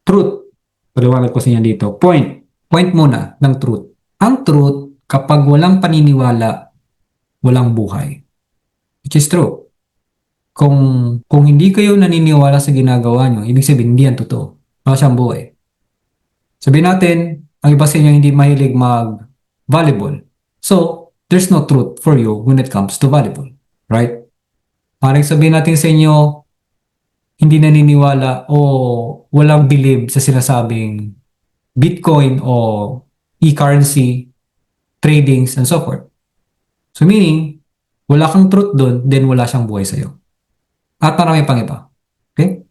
Truth. Paliwanag ko sa inyo dito. Point. Point muna ng truth. Ang truth, kapag walang paniniwala, walang buhay. Which is true. Kung hindi kayo naniniwala sa ginagawa nyo, ibig sabihin hindi yan totoo. Wala siyang buhay. Sabihin natin, ang iba sa inyo hindi mahilig mag-volleyball. So, there's no truth for you when it comes to volleyball. Right? Parang sabihin natin sa inyo, hindi naniniwala o walang believe sa sinasabing Bitcoin o e-currency, tradings, and so forth. So meaning, wala kang truth doon, then wala siyang buhay sa'yo. At marami pang iba. Okay?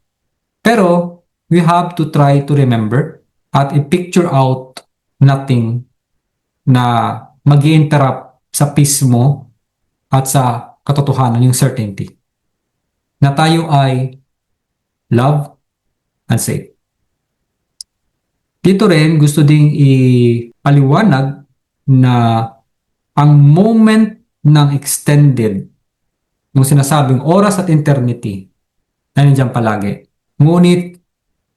Pero, we have to try to remember at i-picture out nothing na mag-i-interrupt sa peace mo at sa katotohanan, yung certainty. Na tayo ay love and safe. Dito rin gusto ding ipaliwanag na ang moment ng extended, yung sinasabing oras at eternity, na nandiyan palagi. Ngunit,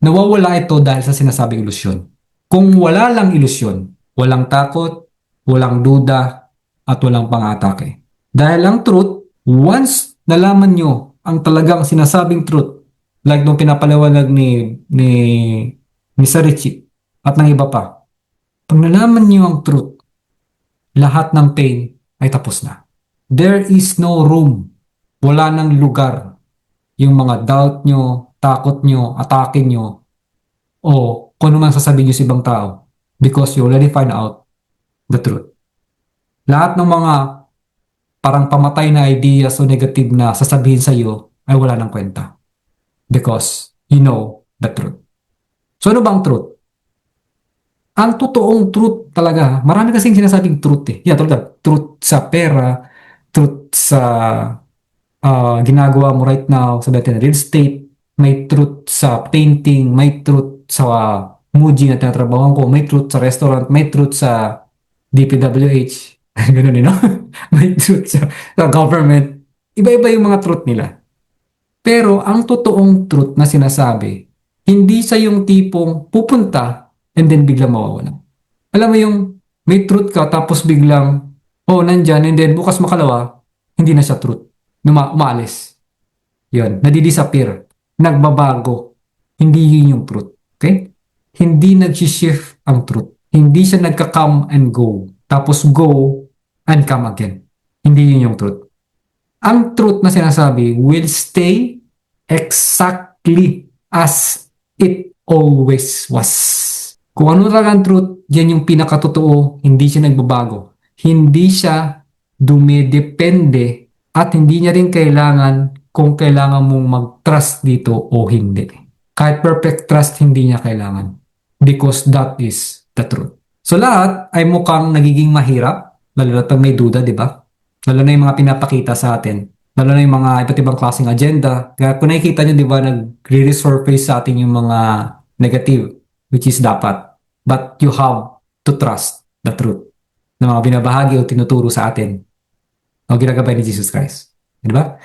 nawawala ito dahil sa sinasabing ilusyon. Kung wala lang ilusyon, walang takot, walang duda, at walang pang-atake. Dahil ang truth, once nalaman nyo ang talagang sinasabing truth, like nung pinapaliwanag ni Sir Richie, at ng iba pa, pag nalaman nyo ang truth, lahat ng pain ay tapos na. There is no room. Wala nang lugar. Yung mga doubt nyo, takot nyo, atake nyo, o kung ano man sasabihin nyo sa ibang tao, because you already find out the truth. Lahat ng mga parang pamatay na ideas o negative na sasabihin sa iyo ay wala nang kwenta. Because you know the truth. So ano bang truth? Ang totoong truth talaga, marami kasing sinasabing truth eh. Yeah, talaga. Truth sa pera, truth sa ginagawa mo right now sa real estate, may truth sa painting, may truth sa Muji na tinatrabahoan ko, may truth sa restaurant, may truth sa DPWH, ganun din, no? May truth sa government. Iba-iba yung mga truth nila. Pero ang totoong truth na sinasabi, hindi sa yung tipong pupunta and then biglang mawawala. Alam mo yung may truth ka tapos biglang, oh, nandyan, and then bukas makalawa, hindi na siya truth. Umaalis. Yun, nadidisappear. Nagbabago. Hindi yun yung truth. Okay? Hindi nag-shift ang truth. Hindi siya nagka-come and go. Tapos go and come again. Hindi yun yung truth. Ang truth na sinasabi will stay exactly as it always was. Kung ano talaga ang truth, yan yung pinakatotoo, hindi siya nagbabago. Hindi siya dumidepende at hindi niya rin kailangan kung kailangan mong mag-trust dito o hindi. Kahit perfect trust, hindi niya kailangan. Because that is the truth. So lahat ay mukhang nagiging mahirap, lalo na pag may duda, di ba? Lalo na yung mga pinapakita sa atin. Lalo na yung mga iba't ibang klaseng agenda. Kaya kung nakikita nyo, di ba, nag-resurface sa atin yung mga negative, which is dapat. But you have to trust the truth na mga binabahagi o tinuturo sa atin o ginagabay ni Jesus Christ. Di ba?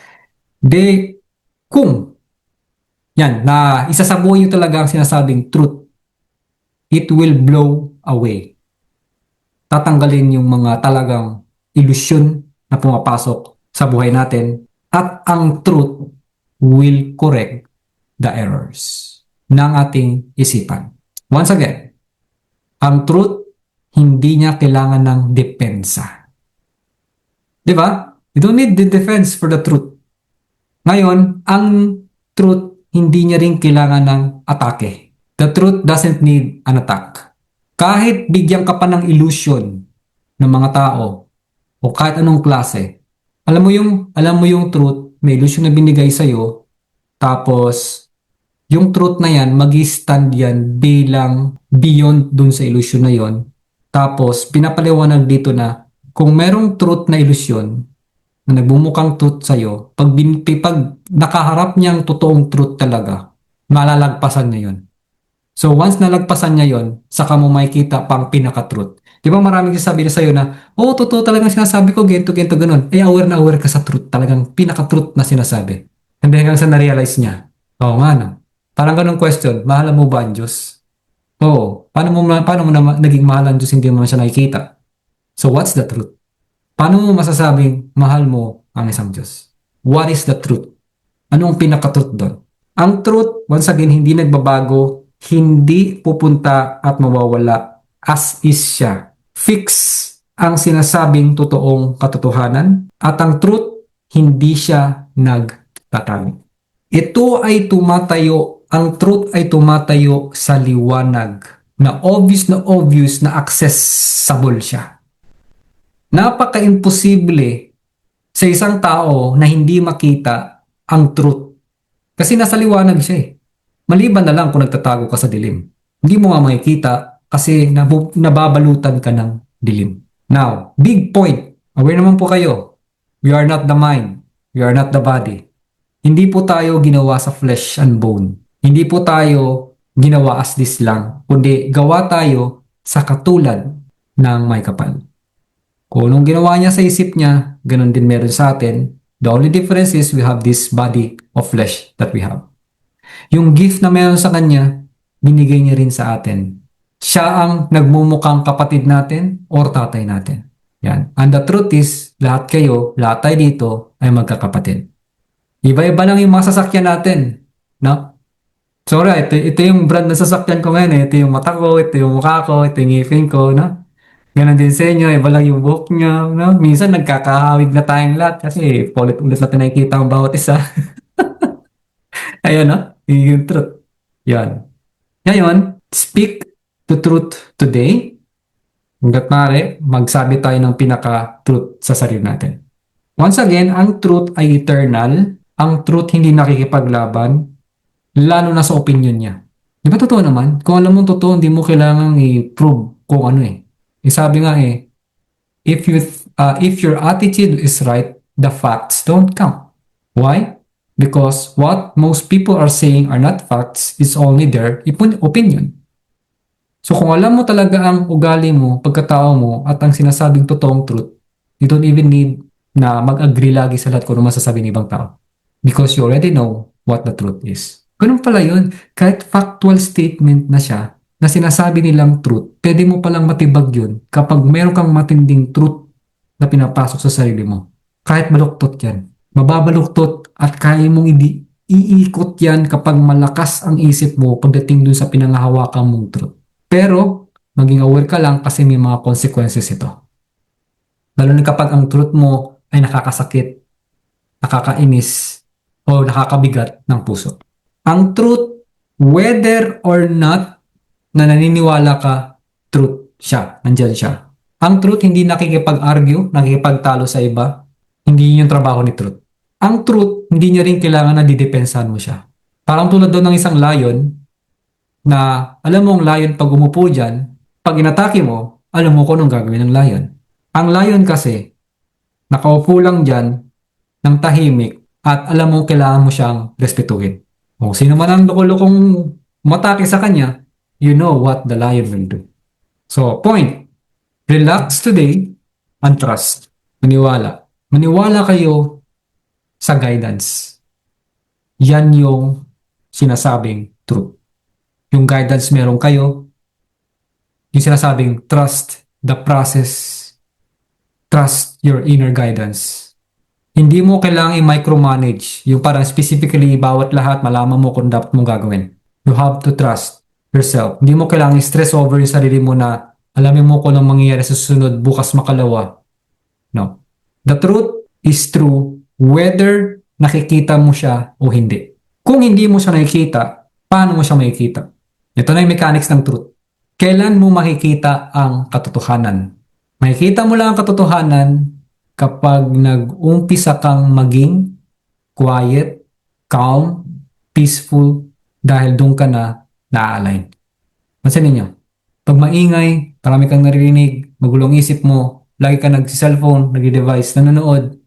Kung yan, na isasabuhay nyo talaga ang sinasabing truth, it will blow away. Tatanggalin yung mga talagang ilusyon na pumapasok sa buhay natin at ang truth will correct the errors ng ating isipan. Once again, ang truth, hindi niya kailangan ng depensa. Di ba? You don't need the defense for the truth. Ngayon, ang truth, hindi niya rin kailangan ng atake. The truth doesn't need an attack. Kahit bigyan ka pa ng illusion ng mga tao o kahit anong klase, alam mo yung truth, may illusion na binigay sa'yo, tapos yung truth na yan, mag-stand yan bilang beyond dun sa illusion na yon. Tapos, pinapaliwanag dito na kung merong truth na illusion na nagbumukang truth sa'yo, pag nakaharap niya ang totoong truth talaga, malalagpasan niya yon. So, once nalagpasan niya yon, saka mo makikita pang pinaka-truth. Di ba maraming sasabihin sa'yo na, oh, totoo talagang sinasabi ko, gento, ganun. Eh, aware na aware ka sa truth. Talagang pinaka-truth na sinasabi. And then hanggang sa na-realize niya, oo nga na. Parang ganung question, mahal mo ba ang Diyos? Oo. Paano mo na naging mahal ang Diyos, hindi mo siya nakikita? So what's the truth? Paano mo masasabing mahal mo ang isang Diyos? What is the truth? Ano ang pinaka-truth doon? Ang truth, once again, hindi nagbabago, hindi pupunta at mawawala as is siya. Fix ang sinasabing totoong katotohanan at ang truth, hindi siya nagtatago. Ito ay tumatayo, ang truth ay tumatayo sa liwanag na obvious na accessible siya. Napaka-imposible sa isang tao na hindi makita ang truth. Kasi nasa liwanag siya eh. Maliban na lang kung nagtatago ka sa dilim. Hindi mo nga makikita kasi nababalutan ka ng dilim. Now, big point. Aware naman po kayo. We are not the mind. We are not the body. Hindi po tayo ginawa sa flesh and bone. Hindi po tayo ginawa as this lang. Kundi gawa tayo sa katulad ng may kapal. Kung anong ginawa niya sa isip niya, ganun din meron sa atin. The only difference is we have this body of flesh that we have. Yung gift na meron sa kanya, binigay niya rin sa atin. Siya ang nagmumukhang kapatid natin or tatay natin. Yan. And the truth is, lahat kayo, lahat tayo dito ay magkakapatid. Iba-iba lang yung mga sasakyan natin. No? Sorry, ito yung brand ng sasakyan ko ngayon. Ito yung mata ko, ito yung mukha ko, ito yung ngipin ko. No? Ganon din sa inyo, iba lang yung buhok nyo. No? Minsan nagkakahawig na tayong lahat kasi ulit-ulit natin nakikita ang bawat isa. Ayun, no? Yung truth. Yan. Ngayon, speak the truth today. Hanggat maaari, magsabi tayo ng pinaka-truth sa sarili natin. Once again, ang truth ay eternal. Ang truth hindi nakikipaglaban, lalo na sa opinion niya. Di ba totoo naman? Kung alam mo totoo, hindi mo kailangang i-prove kung ano eh. Sabi nga eh, if your attitude is right, the facts don't count. Why? Because what most people are saying are not facts, is only their opinion. So kung alam mo talaga ang ugali mo, pagkatao mo, at ang sinasabing totoong truth, you don't even need na mag-agree lagi sa lahat kung ano masasabi ng ibang tao. Because you already know what the truth is. Ganun pala yun. Kahit factual statement na siya, na sinasabi nilang truth, pwede mo palang matibag yun kapag meron kang matinding truth na pinapasok sa sarili mo. Kahit baluktot yan. Mababaluktot at kaya mong iikot yan kapag malakas ang isip mo pagdating dun sa pinangahawakan mong truth. Pero, maging aware ka lang kasi may mga consequences ito. Lalo na kapag ang truth mo ay nakakasakit, nakakainis, o nakakabigat ng puso. Ang truth, whether or not na naniniwala ka, truth siya. Nandyan siya. Ang truth, hindi nakikipag-argue, nakikipagtalo sa iba. Hindi yun yung trabaho ni truth. Ang truth, hindi niya rin kailangan na didepensahan mo siya. Parang tulad daw ng isang lion, na alam mo ang lion pag umupo dyan, pag inatake mo, alam mo kung anong gagawin ng lion. Ang lion kasi, nakaupo lang dyan, ng tahimik, at alam mo kailangan mo siyang respetuhin. Kung sino man ang loko-lokong matake sa kanya, you know what the lion will do. So, point. Relax today and trust. Maniwala. Maniwala kayo sa guidance. Yan yung sinasabing truth. Yung guidance meron kayo. Yung sinasabing trust the process. Trust your inner guidance. Hindi mo kailangang i-micromanage. Yung parang specifically bawat lahat malaman mo kung dapat mong gagawin. You have to trust yourself. Hindi mo kailangang stress over yung sarili mo na alamin mo kung anong mangyayari sa susunod bukas makalawa. No. The truth is true whether nakikita mo siya o hindi. Kung hindi mo siya nakikita, paano mo siya makikita? Ito na yung mechanics ng truth. Kailan mo makikita ang katotohanan? Makikita mo lang ang katotohanan kapag nag-umpisa kang maging quiet, calm, peaceful, dahil doon ka na na-align. Pansin ninyo, pag maingay, marami kang naririnig, magulong isip mo, lagi ka nag-cellphone, nag-device, nanonood,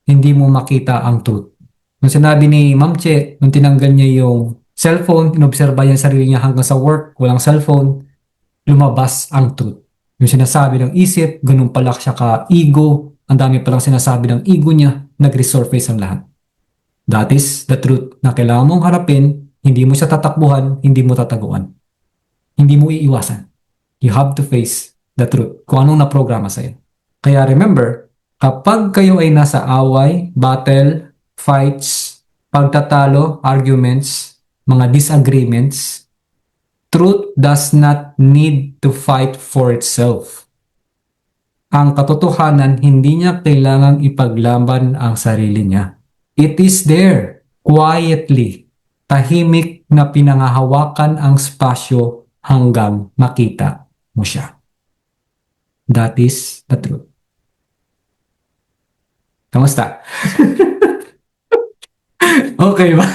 hindi mo makita ang truth. Nung sinabi ni Ma'am Che, nung tinanggal niya yung cellphone, inobserba niya sarili niya hanggang sa work, walang cellphone, lumabas ang truth. Yung sinasabi ng isip, ganun pala siya ka-ego, ang dami palang sinasabi ng ego niya, nag-resurface ang lahat. That is the truth na kailangan mong harapin Hindi mo siya tatakbuhan, hindi mo tataguan. Hindi mo iiwasan. You have to face the truth kung anong naprograma sa'yo. Kaya remember, kapag kayo ay nasa away, battle, fights, pagtatalo, arguments, mga disagreements, truth does not need to fight for itself. Ang katotohanan, hindi niya kailangang ipaglaban ang sarili niya. It is there, quietly, tahimik na pinangahawakan ang spasyo hanggang makita mo siya. That is the truth. Kamusta? Okay ba?